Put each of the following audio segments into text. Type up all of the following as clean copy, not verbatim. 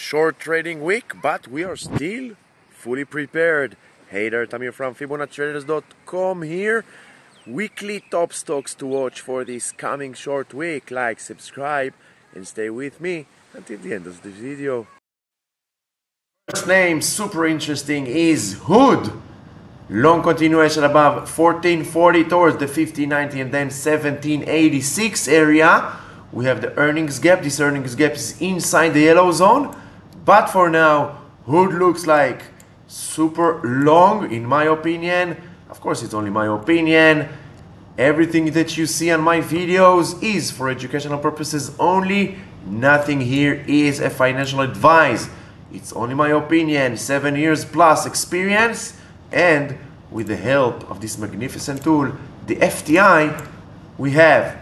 short trading week, but we are still fully prepared. Hey there, Tamir from Fibonacci-Traders.com here. Weekly top stocks to watch for this coming short week. Like, subscribe, and stay with me until the end of the video. First name, super interesting, is Hood. Long continuation above 1440 towards the 1590 and then 1786 area. We have the earnings gap. This earnings gap is inside the yellow zone. But for now, Hood looks like super long in my opinion. Of course, it's only my opinion. Everything that you see on my videos is for educational purposes only. Nothing here is a financial advice. It's only my opinion. 7 years plus experience, and with the help of this magnificent tool, the FTI, we have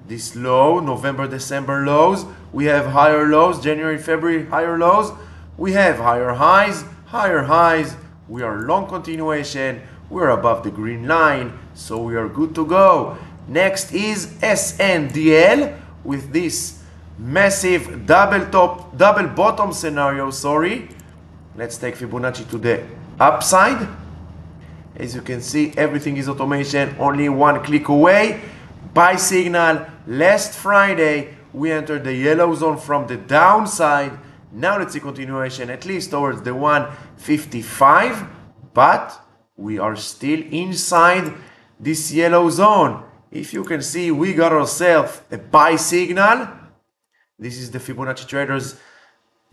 this low, November, December lows. We have higher lows, January, February, higher lows. We have higher highs, higher highs. We are long continuation. We're above the green line, so we are good to go. Next is SNDL with this massive double bottom scenario, Let's take Fibonacci to the upside. As you can see, everything is automation, only one click away. Buy signal. Last Friday, we entered the yellow zone from the downside. Now let's see continuation, at least towards the 155, but we are still inside this yellow zone. If you can see, we got ourselves a buy signal. This is the Fibonacci Traders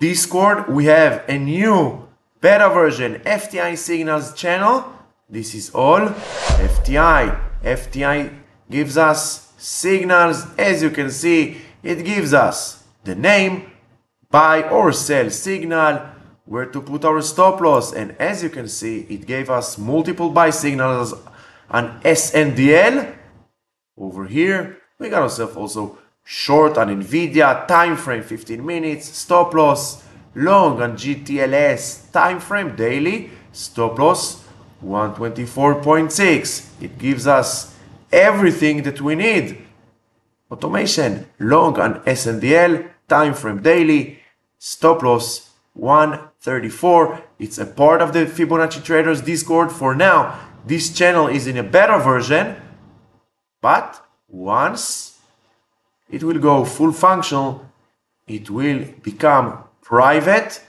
Discord. We have a new beta version, FTI signals channel. This is all FTI. FTI gives us signals. As you can see, it gives us the name, buy or sell signal, where to put our stop loss, and as you can see, it gave us multiple buy signals on SNDL. Over here, we got ourselves also short on Nvidia, time frame 15 minutes, stop loss, long on GTLS, time frame daily, stop loss 124.6. It gives us everything that we need. Automation, long on SNDL, time frame daily, stop loss 134. It's a part of the Fibonacci Traders Discord. For now, this channel is in a beta version, but once it will go full functional, it will become private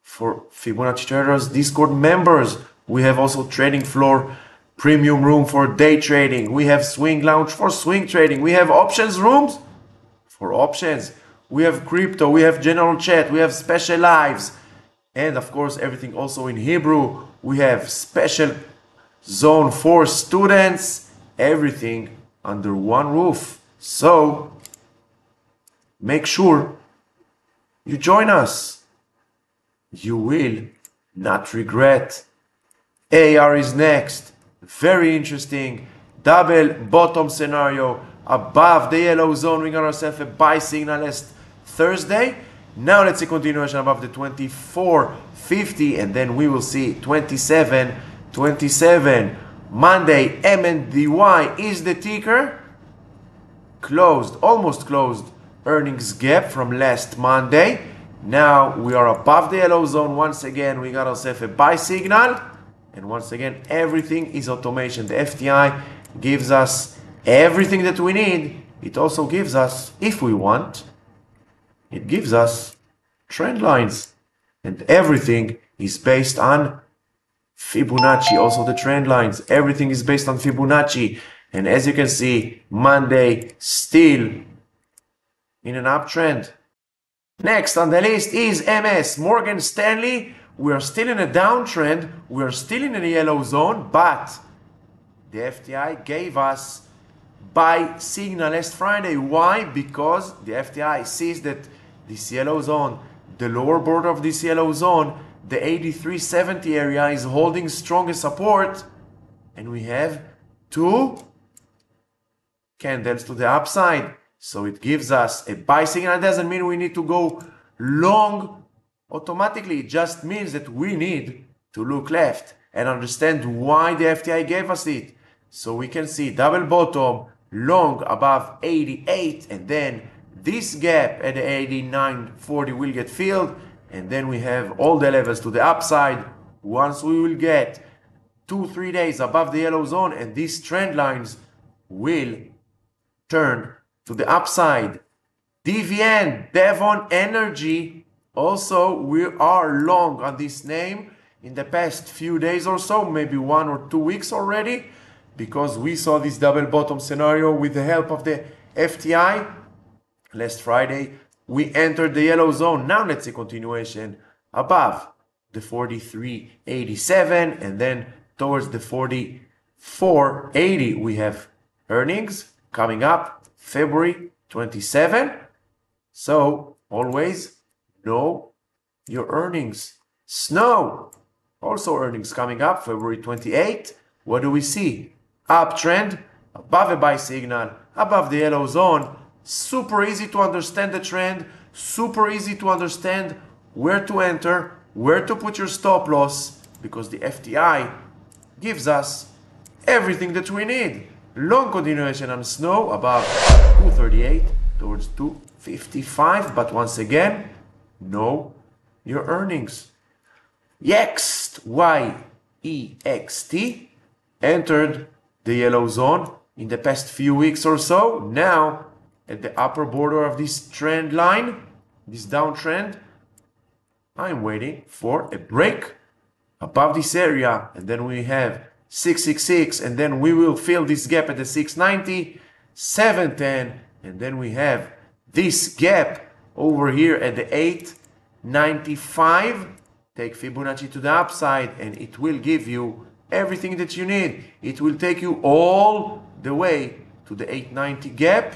for Fibonacci Traders Discord members. We have also trading floor, premium room for day trading. We have swing lounge for swing trading. We have options rooms for options. We have crypto. We have general chat. We have special lives. And of course, everything also in Hebrew. We have special zone for students. Everything under one roof. So make sure you join us. You will not regret. AR is next. Very interesting. Double bottom scenario above the yellow zone. We got ourselves a buy signal last Thursday. Now let's see continuation above the 2450, and then we will see 27. Monday, MNDY is the ticker. Closed, almost closed earnings gap from last Monday. Now we are above the yellow zone. Once again, we got ourselves a buy signal. And once again, everything is automation. The FTI gives us everything that we need. It also gives us, if we want, it gives us trend lines. And everything is based on Fibonacci. Also the trend lines. Everything is based on Fibonacci. And as you can see, Monday still in an uptrend. Next on the list is MS, Morgan Stanley. We are still in a downtrend. We are still in a yellow zone, but the FTI gave us buy signal last Friday. Why? Because the FTI sees that this yellow zone, the lower border of this yellow zone, the 8370 area is holding strongest support, and we have two candles to the upside. So it gives us a buy signal. It doesn't mean we need to go long automatically. It just means that we need to look left and understand why the FTI gave us it. So we can see double bottom, long above 88, and then This gap at the 89.40 will get filled, and then we have all the levels to the upside. Once we will get 2-3 days above the yellow zone, and these trend lines will turn to the upside. DVN, Devon Energy, also we are long on this name in the past few days or so, maybe 1 or 2 weeks already, because we saw this double bottom scenario with the help of the FTI. Last Friday, we entered the yellow zone. Now let's see continuation above the 43.87 and then towards the 44.80. We have earnings coming up February 27. So always know your earnings. Snow, also earnings coming up February 28. What do we see? Uptrend, above a buy signal, above the yellow zone. Super easy to understand the trend, super easy to understand where to enter, where to put your stop loss, because the FTI gives us everything that we need. Long continuation on snow above 238 towards 255, but once again, know your earnings. YEXT, YEXT, entered the yellow zone in the past few weeks or so. Now, at the upper border of this trend line, this downtrend, I'm waiting for a break above this area, and then we have 666, and then we will fill this gap at the 690, 710, and then we have this gap over here at the 895. Take Fibonacci to the upside, and it will give you everything that you need. It will take you all the way to the 890 gap.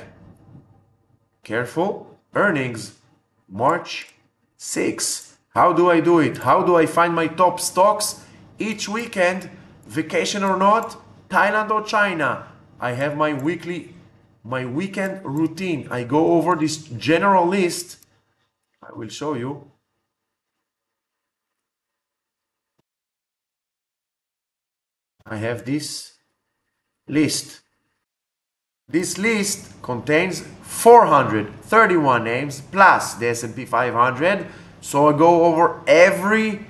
Careful. Earnings March 6. How do I do it? How do I find my top stocks each weekend, vacation or not, Thailand or China? I have my weekend routine. I go over this general list. I will show you. I have this list. This list contains 431 names plus the S&P 500. So I go over every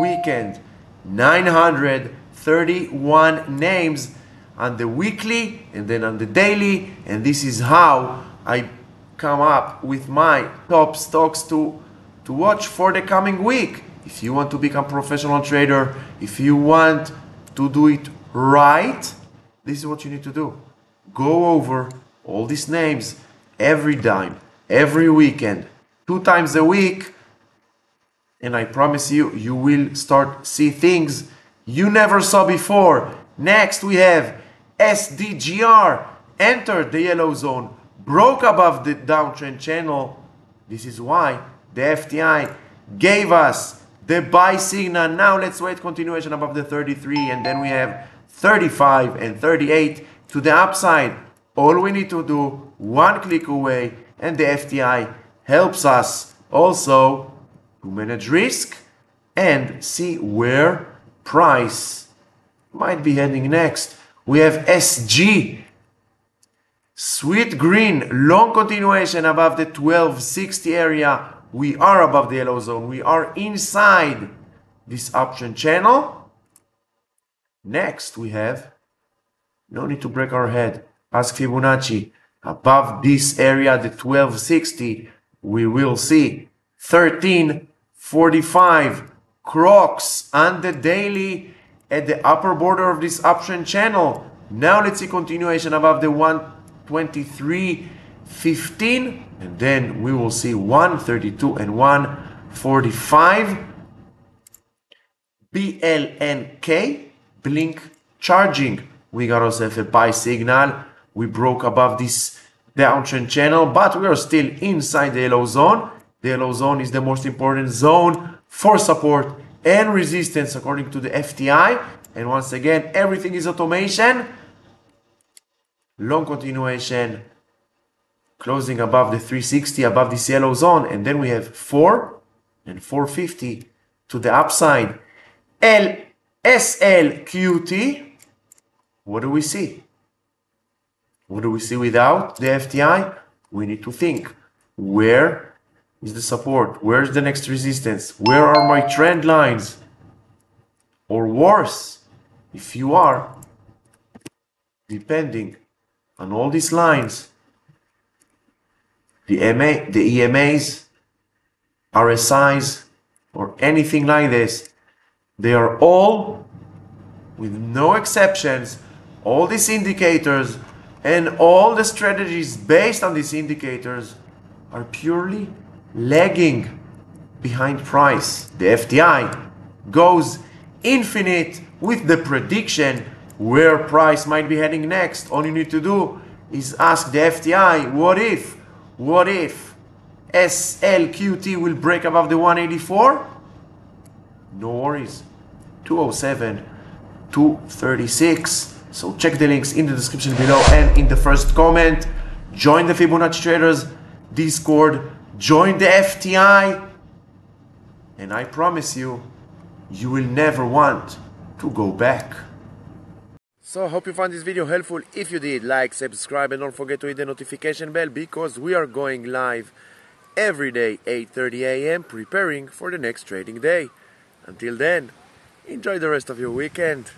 weekend 931 names on the weekly and then on the daily, and this is how I come up with my top stocks to watch for the coming week. If you want to become a professional trader, if you want to do it right, this is what you need to do. Go over all these names every dime, every weekend, 2 times a week, and I promise you, you will start see things you never saw before. Next, we have SDGR, entered the yellow zone, broke above the downtrend channel. This is why the FTI gave us the buy signal. Now let's wait continuation above the 33, and then we have 35 and 38 to the upside. All we need to do, one click away, and the FTI helps us also to manage risk and see where price might be heading next. We have SG, sweet green, long continuation above the 1260 area. We are above the yellow zone. We are inside this uptrend channel. Next, we have, no need to break our head, ask Fibonacci. Above this area, the 1260, we will see 1345 Crocs on the daily at the upper border of this uptrend channel. Now let's see continuation above the 123.15, and then we will see 132 and 145. BLNK, blink charging. We got ourselves a buy signal. We broke above this downtrend channel, but we are still inside the yellow zone. The yellow zone is the most important zone for support and resistance according to the FTI. And once again, everything is automation. Long continuation, closing above the 360, above this yellow zone. And then we have 4 and 450 to the upside. SLQT, what do we see? What do we see without the FTI? We need to think. Where is the support? Where's the next resistance? Where are my trend lines? Or worse, if you are depending on all these lines, the EMAs, RSIs, or anything like this, they are all, with no exceptions, all these indicators and all the strategies based on these indicators are purely lagging behind price. The FTI goes infinite with the prediction where price might be heading next. All you need to do is ask the FTI, what if SLQT will break above the 184? No worries. 207, 236. So check the links in the description below and in the first comment. Join the Fibonacci-Traders Discord. Join the FTI. And I promise you, you will never want to go back. So I hope you found this video helpful. If you did, like, subscribe, and don't forget to hit the notification bell because we are going live every day, 8:30 a.m., preparing for the next trading day. Until then, enjoy the rest of your weekend.